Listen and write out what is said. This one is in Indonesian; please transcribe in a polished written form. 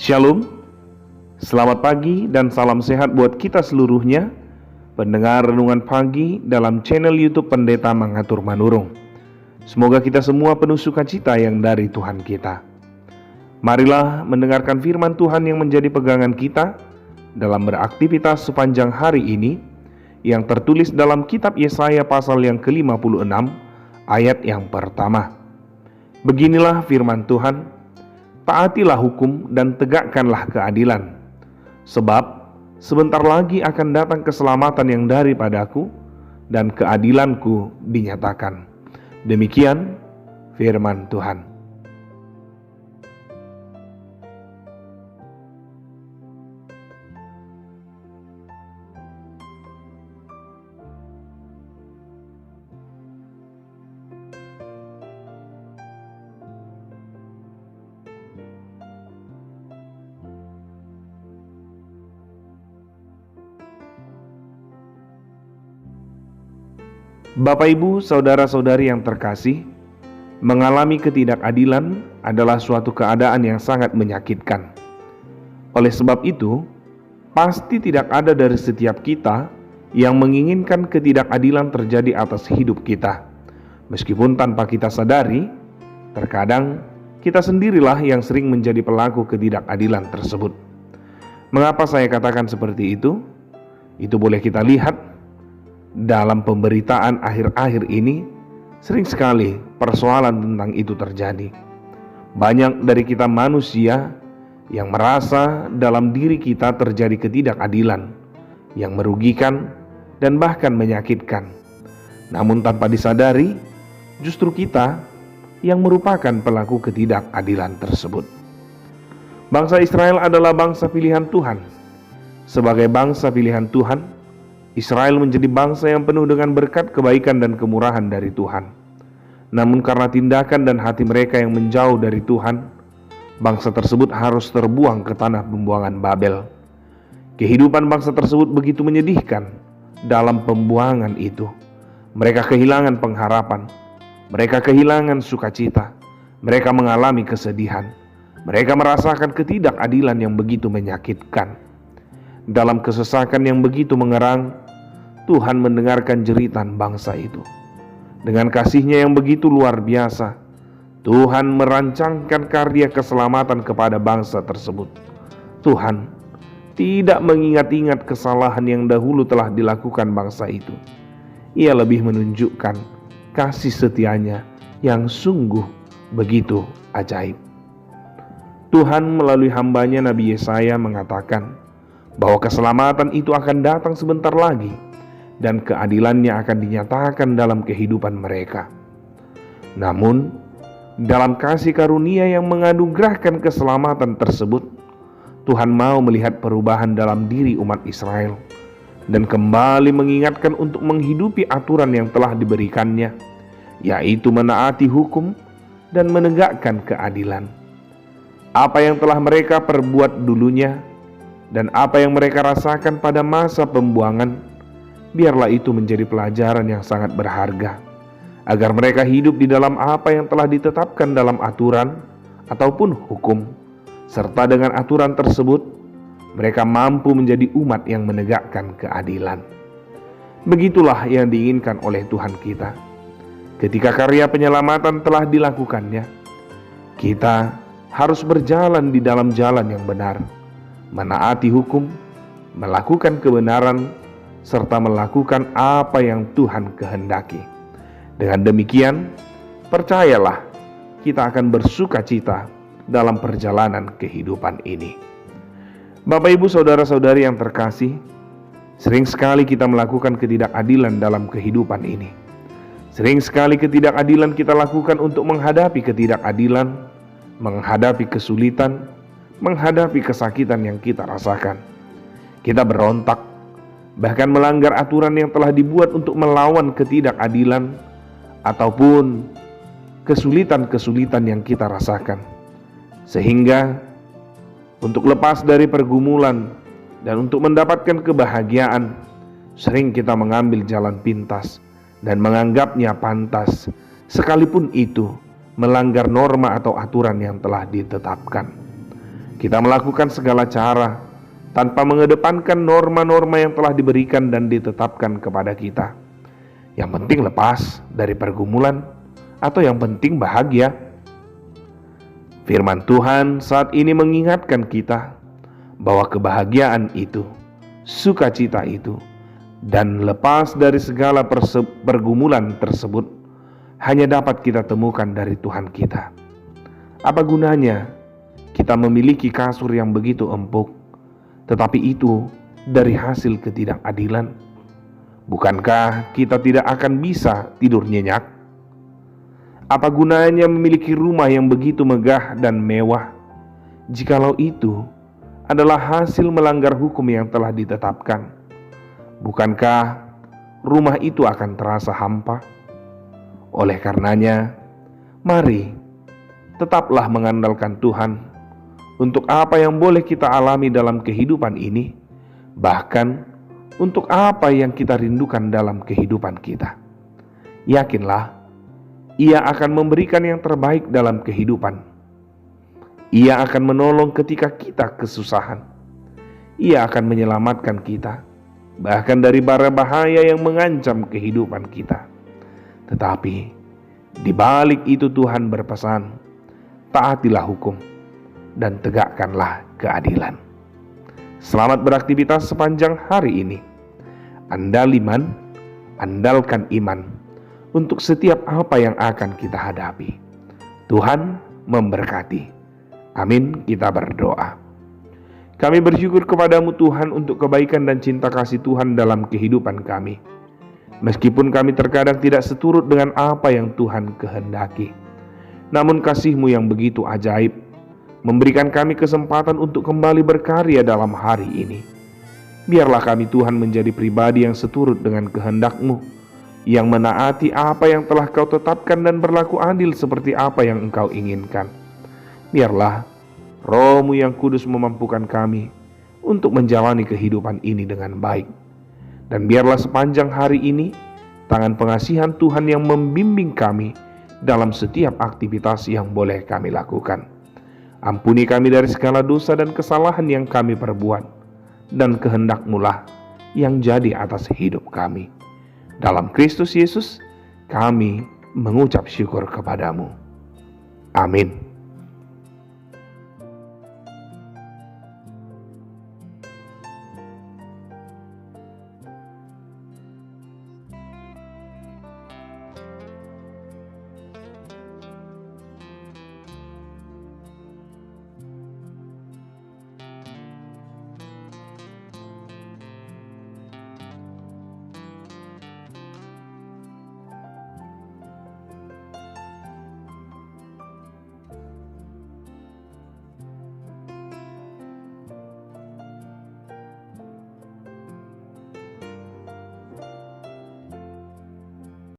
Shalom, selamat pagi dan salam sehat buat kita seluruhnya, pendengar renungan pagi dalam channel YouTube Pendeta Mangatur Manurung. Semoga kita semua penuh sukacita yang dari Tuhan kita. Marilah mendengarkan firman Tuhan yang menjadi pegangan kita dalam beraktivitas sepanjang hari ini, yang tertulis dalam kitab Yesaya pasal yang ke-56 ayat yang pertama. Beginilah firman Tuhan: taatilah hukum dan tegakkanlah keadilan, sebab sebentar lagi akan datang keselamatan yang daripadaku dan keadilanku dinyatakan. Demikian firman Tuhan. Bapak, Ibu, saudara-saudari yang terkasih, mengalami ketidakadilan adalah suatu keadaan yang sangat menyakitkan. Oleh sebab itu, pasti tidak ada dari setiap kita yang menginginkan ketidakadilan terjadi atas hidup kita. Meskipun tanpa kita sadari, terkadang kita sendirilah yang sering menjadi pelaku ketidakadilan tersebut. Mengapa saya katakan seperti itu? Itu boleh kita lihat dalam pemberitaan akhir-akhir ini. Sering sekali persoalan tentang itu terjadi. Banyak dari kita manusia yang merasa dalam diri kita terjadi ketidakadilan yang merugikan dan bahkan menyakitkan. Namun tanpa disadari, justru kita yang merupakan pelaku ketidakadilan tersebut. Bangsa Israel adalah bangsa pilihan Tuhan. Sebagai bangsa pilihan Tuhan, Israel menjadi bangsa yang penuh dengan berkat, kebaikan, dan kemurahan dari Tuhan. Namun karena tindakan dan hati mereka yang menjauh dari Tuhan, bangsa tersebut harus terbuang ke tanah pembuangan Babel. Kehidupan bangsa tersebut begitu menyedihkan dalam pembuangan itu. Mereka kehilangan pengharapan, mereka kehilangan sukacita, mereka mengalami kesedihan, mereka merasakan ketidakadilan yang begitu menyakitkan. Dalam kesesakan yang begitu mengerang, Tuhan mendengarkan jeritan bangsa itu. Dengan kasih-Nya yang begitu luar biasa, Tuhan merancangkan karya keselamatan kepada bangsa tersebut. Tuhan tidak mengingat-ingat kesalahan yang dahulu telah dilakukan bangsa itu. Ia lebih menunjukkan kasih setia-Nya yang sungguh begitu ajaib. Tuhan melalui hamba-Nya Nabi Yesaya mengatakan bahwa keselamatan itu akan datang sebentar lagi dan keadilan-Nya akan dinyatakan dalam kehidupan mereka. Namun, dalam kasih karunia yang menganugerahkan keselamatan tersebut, Tuhan mau melihat perubahan dalam diri umat Israel dan kembali mengingatkan untuk menghidupi aturan yang telah diberikannya, yaitu menaati hukum dan menegakkan keadilan. Apa yang telah mereka perbuat dulunya dan apa yang mereka rasakan pada masa pembuangan, biarlah itu menjadi pelajaran yang sangat berharga, agar mereka hidup di dalam apa yang telah ditetapkan dalam aturan ataupun hukum, serta dengan aturan tersebut, mereka mampu menjadi umat yang menegakkan keadilan. Begitulah yang diinginkan oleh Tuhan kita. Ketika karya penyelamatan telah dilakukannya, kita harus berjalan di dalam jalan yang benar, menaati hukum, melakukan kebenaran, serta melakukan apa yang Tuhan kehendaki. Dengan demikian, percayalah, kita akan bersukacita dalam perjalanan kehidupan ini. Bapak, Ibu, saudara-saudari yang terkasih, sering sekali kita melakukan ketidakadilan dalam kehidupan ini. Sering sekali ketidakadilan kita lakukan untuk menghadapi ketidakadilan, menghadapi kesulitan, menghadapi kesakitan yang kita rasakan. Kita berontak, bahkan melanggar aturan yang telah dibuat untuk melawan ketidakadilan ataupun kesulitan-kesulitan yang kita rasakan. Sehingga untuk lepas dari pergumulan dan untuk mendapatkan kebahagiaan, sering kita mengambil jalan pintas dan menganggapnya pantas, sekalipun itu melanggar norma atau aturan yang telah ditetapkan. Kita melakukan segala cara tanpa mengedepankan norma-norma yang telah diberikan dan ditetapkan kepada kita. Yang penting lepas dari pergumulan atau yang penting bahagia. Firman Tuhan saat ini mengingatkan kita bahwa kebahagiaan itu, sukacita itu, dan lepas dari segala pergumulan tersebut hanya dapat kita temukan dari Tuhan kita. Apa gunanya kita memiliki kasur yang begitu empuk, tetapi itu dari hasil ketidakadilan? Bukankah kita tidak akan bisa tidur nyenyak? Apa gunanya memiliki rumah yang begitu megah dan mewah, jikalau itu adalah hasil melanggar hukum yang telah ditetapkan? Bukankah rumah itu akan terasa hampa? Oleh karenanya, mari tetaplah mengandalkan Tuhan untuk apa yang boleh kita alami dalam kehidupan ini, bahkan untuk apa yang kita rindukan dalam kehidupan kita. Yakinlah, Ia akan memberikan yang terbaik dalam kehidupan. Ia akan menolong ketika kita kesusahan. Ia akan menyelamatkan kita, bahkan dari bara bahaya yang mengancam kehidupan kita. Tetapi di balik itu Tuhan berpesan, taatilah hukum dan tegakkanlah keadilan. Selamat beraktivitas sepanjang hari ini. Andalkan iman untuk setiap apa yang akan kita hadapi. Tuhan memberkati. Amin, kita berdoa. Kami bersyukur kepadamu Tuhan untuk kebaikan dan cinta kasih Tuhan dalam kehidupan kami. Meskipun kami terkadang tidak seturut dengan apa yang Tuhan kehendaki, namun kasih-Mu yang begitu ajaib memberikan kami kesempatan untuk kembali berkarya dalam hari ini. Biarlah kami Tuhan menjadi pribadi yang seturut dengan kehendak-Mu, yang menaati apa yang telah Kau tetapkan dan berlaku adil seperti apa yang Engkau inginkan. Biarlah Roh-Mu yang kudus memampukan kami untuk menjalani kehidupan ini dengan baik. Dan biarlah sepanjang hari ini tangan pengasihan Tuhan yang membimbing kami dalam setiap aktivitas yang boleh kami lakukan. Ampuni kami dari segala dosa dan kesalahan yang kami perbuat, dan kehendak-Mu lah yang jadi atas hidup kami. Dalam Kristus Yesus kami mengucap syukur kepadamu. Amin.